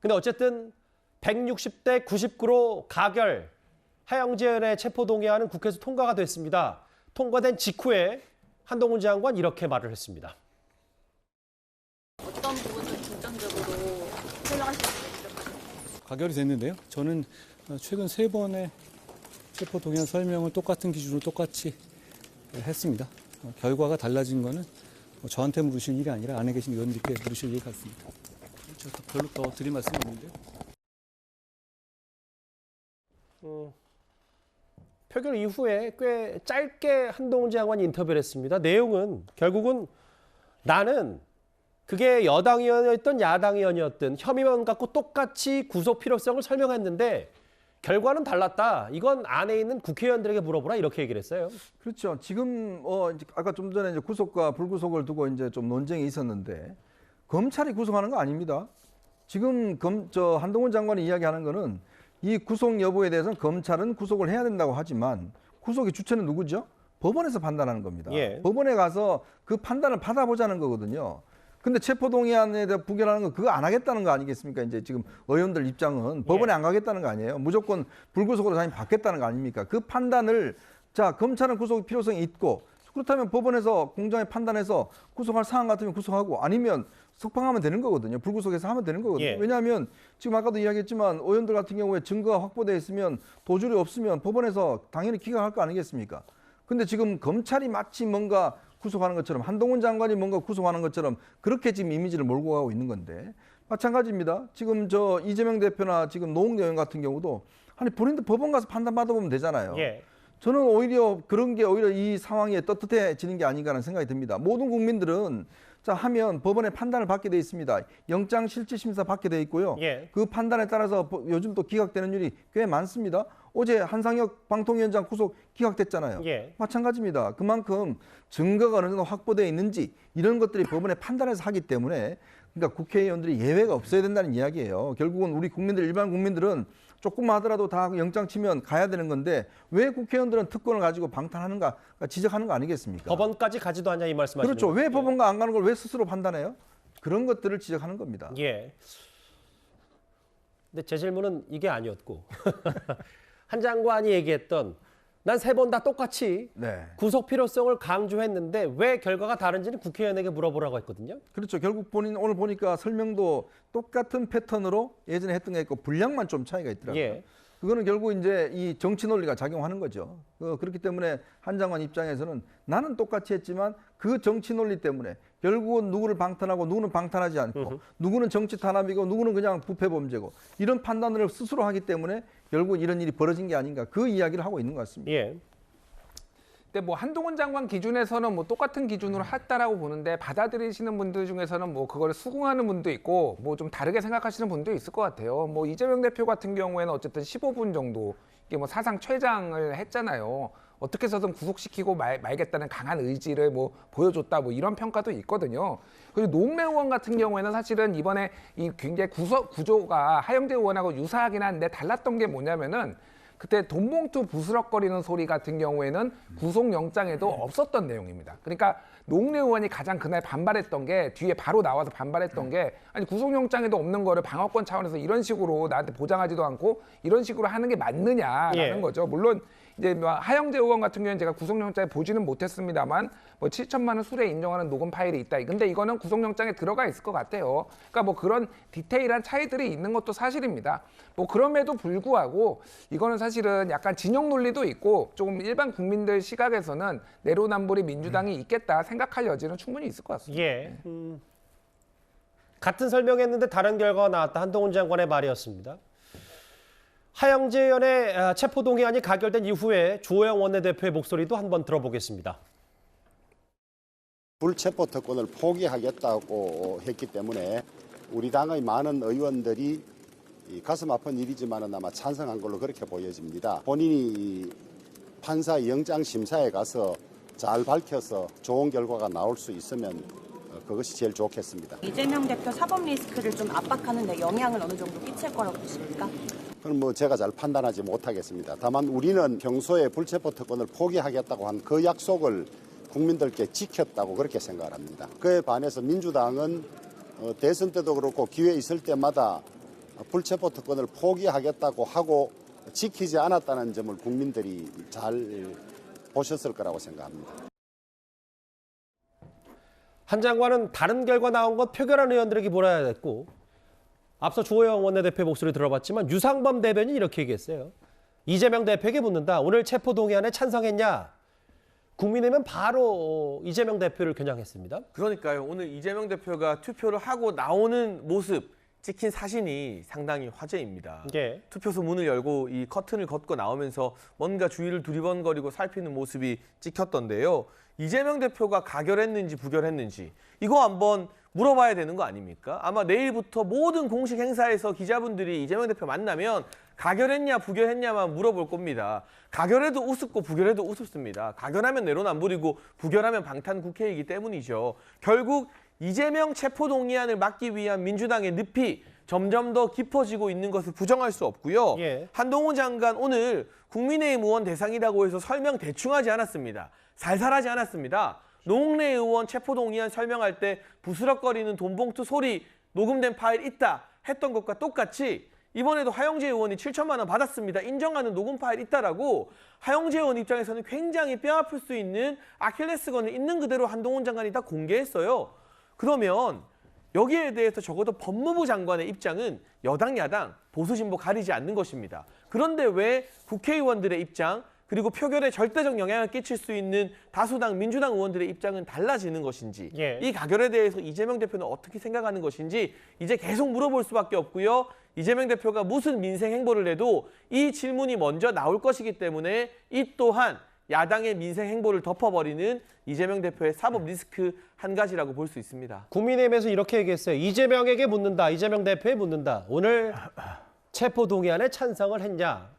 근데 어쨌든 160대 99로 가결, 하영재 의원의 체포동의안은 국회에서 통과가 됐습니다. 통과된 직후에 한동훈 장관 이렇게 말을 했습니다. 어떤 부분을 중점적으로 설명하시는지 가결이 됐는데요. 저는 최근 3번의 체포동의안 설명을 똑같은 기준으로 똑같이 했습니다. 결과가 달라진 거는 저한테 물으실 일이 아니라 안에 계신 의원님께 물으실 일 같습니다. 별로 더 드릴 말씀이 없는데요. 표결 이후에 꽤 짧게 한동훈 장관이 인터뷰를 했습니다. 내용은 결국은 나는 그게 여당 의원이었든 야당 의원이었든 혐의만 갖고 똑같이 구속 필요성을 설명했는데 결과는 달랐다. 이건 안에 있는 국회의원들에게 물어보라 이렇게 얘기를 했어요. 그렇죠. 지금 이제 아까 좀 전에 이제 구속과 불구속을 두고 이제 좀 논쟁이 있었는데 검찰이 구속하는 거 아닙니다. 지금 한동훈 장관이 이야기하는 거는 이 구속 여부에 대해서는 검찰은 구속을 해야 된다고 하지만 구속의 주체는 누구죠? 법원에서 판단하는 겁니다. 예. 법원에 가서 그 판단을 받아보자는 거거든요. 근데 체포동의안에 대해 부결하는 거 그거 안 하겠다는 거 아니겠습니까? 이제 지금 의원들 입장은 법원에 안 가겠다는 거 아니에요. 무조건 불구속으로 자기 받겠다는 거 아닙니까? 그 판단을 자 검찰은 구속 필요성이 있고 그렇다면 법원에서 공정하게 판단해서 구속할 사안 같으면 구속하고 아니면 석방하면 되는 거거든요. 불구속해서 하면 되는 거거든요. 예. 왜냐하면 지금 아까도 이야기했지만 의원들 같은 경우에 증거가 확보되어 있으면 도주리 없으면 법원에서 당연히 기각할 거 아니겠습니까? 근데 지금 검찰이 마치 뭔가 구속하는 것처럼 한동훈 장관이 뭔가 구속하는 것처럼 그렇게 지금 이미지를 몰고 가고 있는 건데 마찬가지입니다. 지금 이재명 대표나 지금 노웅래 의원 같은 경우도 아니 본인도 법원 가서 판단 받아보면 되잖아요. 예. 저는 오히려 그런 게 오히려 이 상황에 떳떳해지는 게 아닌가 하는 생각이 듭니다. 모든 국민들은 하면 법원의 판단을 받게 돼 있습니다. 영장 실질 심사 받게 돼 있고요. 예. 그 판단에 따라서 요즘 또 기각되는 일이 꽤 많습니다. 어제 한상혁 방통위원장 구속 기각됐잖아요. 예. 마찬가지입니다. 그만큼 증거가 어느 정도 확보되어 있는지 이런 것들이 법원의 판단에서 하기 때문에 그러니까 국회의원들이 예외가 없어야 된다는 이야기예요. 결국은 우리 국민들 일반 국민들은 조금만 하더라도 다 영장 치면 가야 되는 건데 왜 국회의원들은 특권을 가지고 방탄하는가 지적하는 거 아니겠습니까? 법원까지 가지도 않냐 이 말씀하시는 그렇죠. 거죠? 왜 법원가 안 가는 걸 왜 스스로 판단해요? 그런 것들을 지적하는 겁니다. 예. 근데 제 질문은 이게 아니었고 한 장관이 얘기했던 난 3번 다 똑같이 네. 구속 필요성을 강조했는데 왜 결과가 다른지는 국회의원에게 물어보라고 했거든요. 그렇죠. 결국 본인 오늘 보니까 설명도 똑같은 패턴으로 예전에 했던 게 있고 분량만 좀 차이가 있더라고요. 예. 그거는 결국 이제 이 정치 논리가 작용하는 거죠. 그렇기 때문에 한 장관 입장에서는 나는 똑같이 했지만 그 정치 논리 때문에 결국은 누구를 방탄하고 누구는 방탄하지 않고 누구는 정치 탄압이고 누구는 그냥 부패 범죄고 이런 판단을 스스로 하기 때문에 결국 이런 일이 벌어진 게 아닌가 그 이야기를 하고 있는 것 같습니다. 예. 근데 뭐 한동훈 장관 기준에서는 뭐 똑같은 기준으로 했다라고 보는데 받아들이시는 분들 중에서는 뭐 그걸 수긍하는 분도 있고 뭐 좀 다르게 생각하시는 분도 있을 것 같아요. 뭐 이재명 대표 같은 경우에는 어쨌든 15분 정도 이게 뭐 사상 최장을 했잖아요. 어떻게 해서든 구속시키고 말겠다는 강한 의지를 뭐 보여줬다 뭐 이런 평가도 있거든요. 그리고 노웅래 의원 같은 경우에는 사실은 이번에 이 굉장히 구조가 하영재 의원하고 유사하긴 한데 달랐던 게 뭐냐면은 그때 돈봉투 부스럭거리는 소리 같은 경우에는 구속영장에도 없었던 내용입니다. 그러니까 노웅래 의원이 가장 그날 반발했던 게 뒤에 바로 나와서 반발했던 게 아니 구속영장에도 없는 거를 방어권 차원에서 이런 식으로 나한테 보장하지도 않고 이런 식으로 하는 게 맞느냐라는 거죠. 물론 이제 뭐 하영재 의원 같은 경우는 제가 구속영장에 보지는 못했습니다만 뭐 7천만 원 수뢰 인정하는 녹음 파일이 있다. 근데 이거는 구속영장에 들어가 있을 것 같아요. 그러니까 뭐 그런 디테일한 차이들이 있는 것도 사실입니다. 뭐 그럼에도 불구하고 이거는 사실은 약간 진영 논리도 있고 조금 일반 국민들 시각에서는 내로남불이 민주당이 있겠다 생각할 여지는 충분히 있을 것 같습니다. 예. 같은 설명했는데 다른 결과가 나왔다. 한동훈 장관의 말이었습니다. 하영재 의원의 체포동의안이 가결된 이후에 주호영 원내대표의 목소리도 한번 들어보겠습니다. 불체포 특권을 포기하겠다고 했기 때문에 우리 당의 많은 의원들이 가슴 아픈 일이지만 아마 찬성한 걸로 그렇게 보여집니다. 본인이 판사 영장 심사에 가서 잘 밝혀서 좋은 결과가 나올 수 있으면 그것이 제일 좋겠습니다. 이재명 대표 사법 리스크를 좀 압박하는 데 영향을 어느 정도 끼칠 거라고 보십니까? 그건 뭐 제가 잘 판단하지 못하겠습니다. 다만 우리는 평소에 불체포 특권을 포기하겠다고 한 그 약속을 국민들께 지켰다고 그렇게 생각을 합니다. 그에 반해서 민주당은 대선 때도 그렇고 기회 있을 때마다 불체포 특권을 포기하겠다고 하고 지키지 않았다는 점을 국민들이 잘 보셨을 거라고 생각합니다. 한 장관은 다른 결과 나온 것 표결한 의원들에게 몰아야 됐고, 앞서 주호영 원내대표 목소리 들어봤지만 유상범 대변인이 이렇게 얘기했어요. 이재명 대표에게 묻는다. 오늘 체포동의안에 찬성했냐? 국민의힘은 바로 이재명 대표를 겨냥했습니다. 그러니까요. 오늘 이재명 대표가 투표를 하고 나오는 모습 찍힌 사진이 상당히 화제입니다. 예. 투표소 문을 열고 이 커튼을 걷고 나오면서 뭔가 주위를 두리번거리고 살피는 모습이 찍혔던데요. 이재명 대표가 가결했는지 부결했는지 이거 한번 물어봐야 되는 거 아닙니까? 아마 내일부터 모든 공식 행사에서 기자분들이 이재명 대표 만나면 가결했냐 부결했냐만 물어볼 겁니다. 가결해도 우습고 부결해도 우습습니다. 가결하면 내로남불이고 부결하면 방탄 국회이기 때문이죠. 결국 이재명 체포동의안을 막기 위한 민주당의 늪이 점점 더 깊어지고 있는 것을 부정할 수 없고요. 예. 한동훈 장관 오늘 국민의힘 의원 대상이라고 해서 설명 대충 하지 않았습니다. 살살하지 않았습니다. 노웅래 의원 체포동의안 설명할 때 부스럭거리는 돈봉투 소리 녹음된 파일 있다 했던 것과 똑같이 이번에도 하영재 의원이 7천만 원 받았습니다. 인정하는 녹음 파일 있다라고 하영재 의원 입장에서는 굉장히 뼈아플 수 있는 아킬레스건을 있는 그대로 한동훈 장관이 다 공개했어요. 그러면 여기에 대해서 적어도 법무부 장관의 입장은 여당 야당 보수 진보 가리지 않는 것입니다. 그런데 왜 국회의원들의 입장 그리고 표결에 절대적 영향을 끼칠 수 있는 다수당 민주당 의원들의 입장은 달라지는 것인지 예. 이 가결에 대해서 이재명 대표는 어떻게 생각하는 것인지 이제 계속 물어볼 수밖에 없고요. 이재명 대표가 무슨 민생 행보를 해도 이 질문이 먼저 나올 것이기 때문에 이 또한 야당의 민생 행보를 덮어버리는 이재명 대표의 사법 리스크 한 가지라고 볼 수 있습니다. 국민의힘에서 이렇게 얘기했어요. 이재명에게 묻는다. 이재명 대표에 묻는다. 오늘 체포동의안에 찬성을 했냐?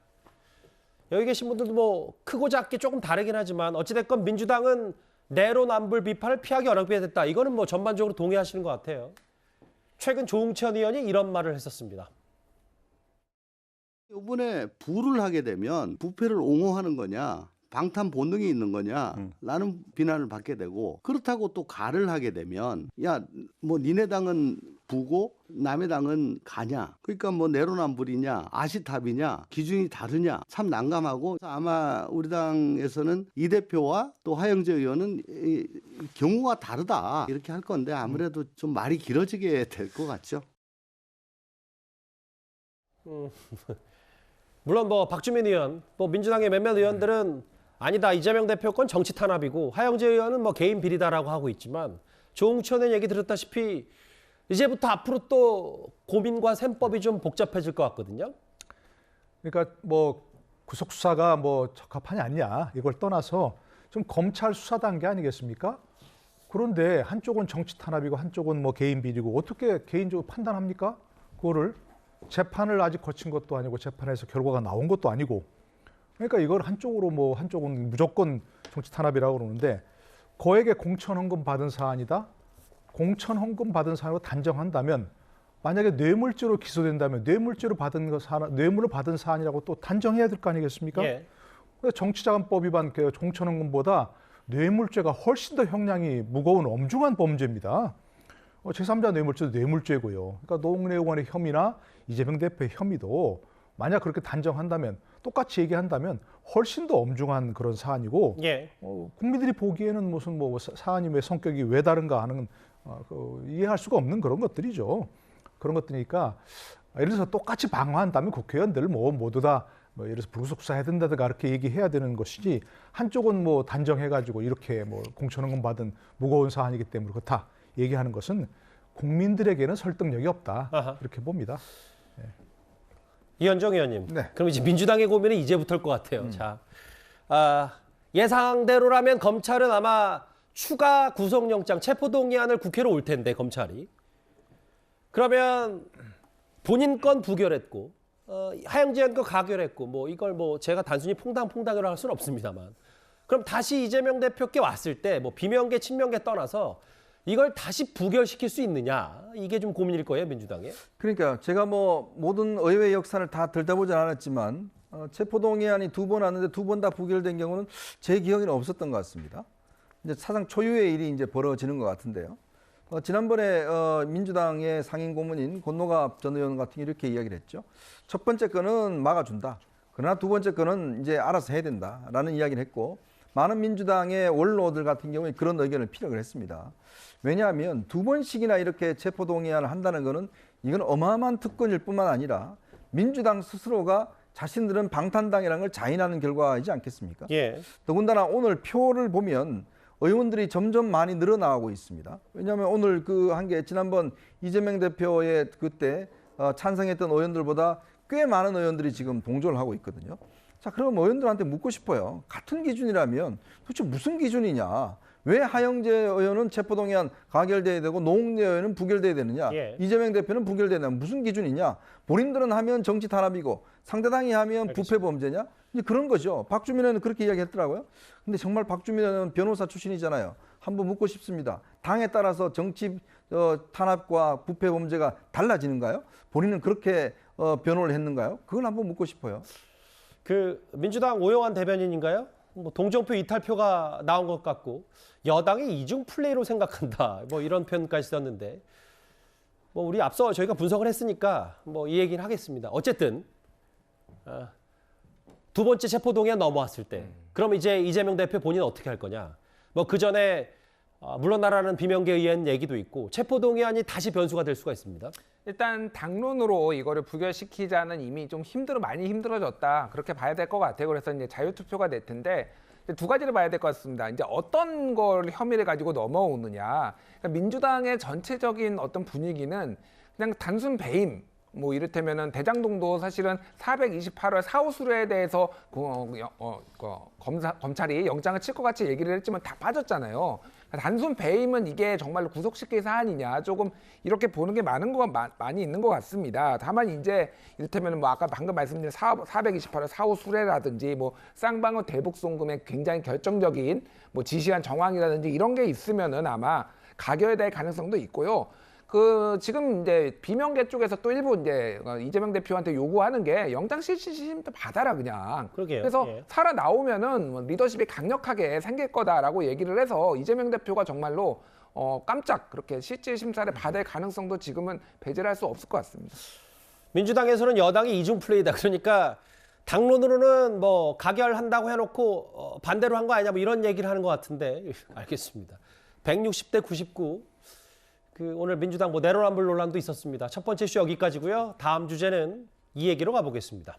여기 계신 분들도 뭐 크고 작게 조금 다르긴 하지만 어찌됐건 민주당은 내로남불 비판을 피하기 어렵게 됐다. 이거는 뭐 전반적으로 동의하시는 것 같아요. 최근 조응천 의원이 이런 말을 했었습니다. 이번에 부를 하게 되면 부패를 옹호하는 거냐 방탄 본능이 있는 거냐라는 비난을 받게 되고 그렇다고 또 가를 하게 되면 야 뭐 니네 당은 부고 남의 당은 가냐 그러니까 뭐 내로남불이냐 아시탑이냐 기준이 다르냐 참 난감하고 아마 우리 당에서는 이 대표와 또 하영재 의원은 이 경우가 다르다 이렇게 할 건데 아무래도 좀 말이 길어지게 될 것 같죠. 물론 뭐 박주민 의원, 또 민주당의 몇몇 의원들은 아니다 이재명 대표 건 정치 탄압이고 하영재 의원은 뭐 개인 비리다라고 하고 있지만 조응천 의원 얘기 들었다시피 이제부터 앞으로 또 고민과 셈법이 좀 복잡해질 것 같거든요. 그러니까 뭐 구속 수사가 뭐 적합하냐 아니냐 이걸 떠나서 좀 검찰 수사 단계 아니겠습니까? 그런데 한쪽은 정치 탄압이고 한쪽은 뭐 개인 비리고 어떻게 개인적으로 판단합니까? 그거를 재판을 아직 거친 것도 아니고 재판에서 결과가 나온 것도 아니고 그러니까 이걸 한쪽으로 뭐 한쪽은 무조건 정치 탄압이라고 그러는데 거액의 공천 헌금 받은 사안이다. 공천 헌금 받은 사안으로 단정한다면 만약에 뇌물죄로 기소된다면 뇌물죄로 받은 거 뇌물을 받은 사안이라고 또 단정해야 될 거 아니겠습니까? 예. 정치자금법 위반 공천 헌금보다 뇌물죄가 훨씬 더 형량이 무거운 엄중한 범죄입니다. 제3자 뇌물죄도 뇌물죄고요. 그러니까 노웅래 의원의 혐의나 이재명 대표의 혐의도 만약 그렇게 단정한다면 똑같이 얘기한다면 훨씬 더 엄중한 그런 사안이고 예. 국민들이 보기에는 무슨 뭐 사안이 왜 성격이 왜 다른가 하는 이해할 수가 없는 그런 것들이죠. 그런 것들이니까 예를 들어서 똑같이 방어한다면 국회의원들 뭐 모두 다 뭐 예를 들어서 불구속 수사해야 된다든가 이렇게 얘기해야 되는 것이지 한쪽은 뭐 단정해가지고 이렇게 뭐 공천헌금 받은 무거운 사안이기 때문에 그렇다 얘기하는 것은 국민들에게는 설득력이 없다 아하. 이렇게 봅니다. 이현정 의원님. 네. 그럼 이제 민주당의 고민은 이제부터일 것 같아요. 자, 예상대로라면 검찰은 아마 추가 구속영장 체포동의안을 국회로 올 텐데 검찰이. 그러면 본인 건 부결했고 하영재 의원 거 가결했고 뭐 이걸 뭐 제가 단순히 퐁당퐁당으로 할 수는 없습니다만. 그럼 다시 이재명 대표께 왔을 때 뭐 비명계 친명계 떠나서 이걸 다시 부결시킬 수 있느냐 이게 좀 고민일 거예요 민주당에. 그러니까 제가 뭐 모든 의회 역사를 다 들다보진 않았지만 체포동의안이 2번 왔는데 2번 다 부결된 경우는 제 기억에는 없었던 것 같습니다. 이제 사상 초유의 일이 이제 벌어지는 것 같은데요. 지난번에 민주당의 상임 고문인 권노갑 전 의원 같은 게 이렇게 이야기를 했죠. 첫 번째 건은 막아준다. 그러나 두 번째 건은 이제 알아서 해야 된다라는 이야기를 했고, 많은 민주당의 원로들 같은 경우에 그런 의견을 피력을 했습니다. 왜냐하면 두 번씩이나 이렇게 체포동의안을 한다는 것은 이건 어마어마한 특권일 뿐만 아니라 민주당 스스로가 자신들은 방탄당이라는 걸 자인하는 결과이지 않겠습니까? 예. 더군다나 오늘 표를 보면 의원들이 점점 많이 늘어나고 있습니다. 왜냐하면 오늘 그 한 게 지난번 이재명 대표의 그때 찬성했던 의원들보다 꽤 많은 의원들이 지금 동조를 하고 있거든요. 자, 그럼 의원들한테 묻고 싶어요. 같은 기준이라면 도대체 무슨 기준이냐? 왜 하영재 의원은 체포동의안 가결돼야 되고 노웅래 의원은 부결돼야 되느냐? 예. 이재명 대표는 부결되느냐? 무슨 기준이냐? 본인들은 하면 정치 탄압이고 상대당이 하면 부패 범죄냐? 이제 그런 거죠. 박주민 의원은 그렇게 이야기했더라고요. 근데 정말 박주민 의원은 변호사 출신이잖아요. 한번 묻고 싶습니다. 당에 따라서 정치 탄압과 부패 범죄가 달라지는가요? 본인은 그렇게 변호를 했는가요? 그걸 한번 묻고 싶어요. 그 민주당 오영환 대변인인가요? 뭐 동정표 이탈표가 나온 것 같고 여당이 이중 플레이로 생각한다. 뭐 이런 표현까지 썼는데 뭐 우리 앞서 저희가 분석을 했으니까 뭐 이 얘기는 하겠습니다. 어쨌든 두 번째 체포동의안 넘어왔을 때 그럼 이제 이재명 대표 본인은 어떻게 할 거냐? 뭐 그 전에 물러나라는 비명계에 의한 얘기도 있고 체포동의안이 다시 변수가 될 수가 있습니다. 일단 당론으로 이거를 부결시키자는 이미 좀 많이 힘들어졌다. 그렇게 봐야 될 것 같아요. 그래서 이제 자유투표가 될 텐데 두 가지를 봐야 될 것 같습니다. 이제 어떤 걸 혐의를 가지고 넘어오느냐. 그러니까 민주당의 전체적인 어떤 분위기는 그냥 단순 배임. 뭐 이를테면은 대장동도 사실은 428호 사후수뢰에 대해서 검찰이 영장을 칠 것 같이 얘기를 했지만 다 빠졌잖아요. 단순 배임은 이게 정말로 구속시킬 사안이냐 조금 이렇게 보는 게 많이 있는 것 같습니다. 다만 이제 이를테면 뭐 아까 방금 말씀드린 428호 사후수뢰라든지 뭐 쌍방울 대북송금의 굉장히 결정적인 뭐 지시한 정황이라든지 이런 게 있으면은 아마 가결될 가능성도 있고요. 지금 이제 비명계 쪽에서 또 일부 이제 이재명 대표한테 요구하는 게 영장 실질심도 받아라 그냥. 그러게요. 그래서 예. 살아 나오면은 리더십이 강력하게 생길 거다라고 얘기를 해서 이재명 대표가 정말로 깜짝 그렇게 실질 심사를 받을 가능성도 지금은 배제할 수 없을 것 같습니다. 민주당에서는 여당이 이중 플레이다. 그러니까 당론으로는 뭐 가결한다고 해놓고 반대로 한 거 아니냐 뭐 이런 얘기를 하는 것 같은데 알겠습니다. 160대 99. 오늘 민주당 뭐 내로남불 논란도 있었습니다. 첫 번째 이슈 여기까지고요. 다음 주제는 이 얘기로 가보겠습니다.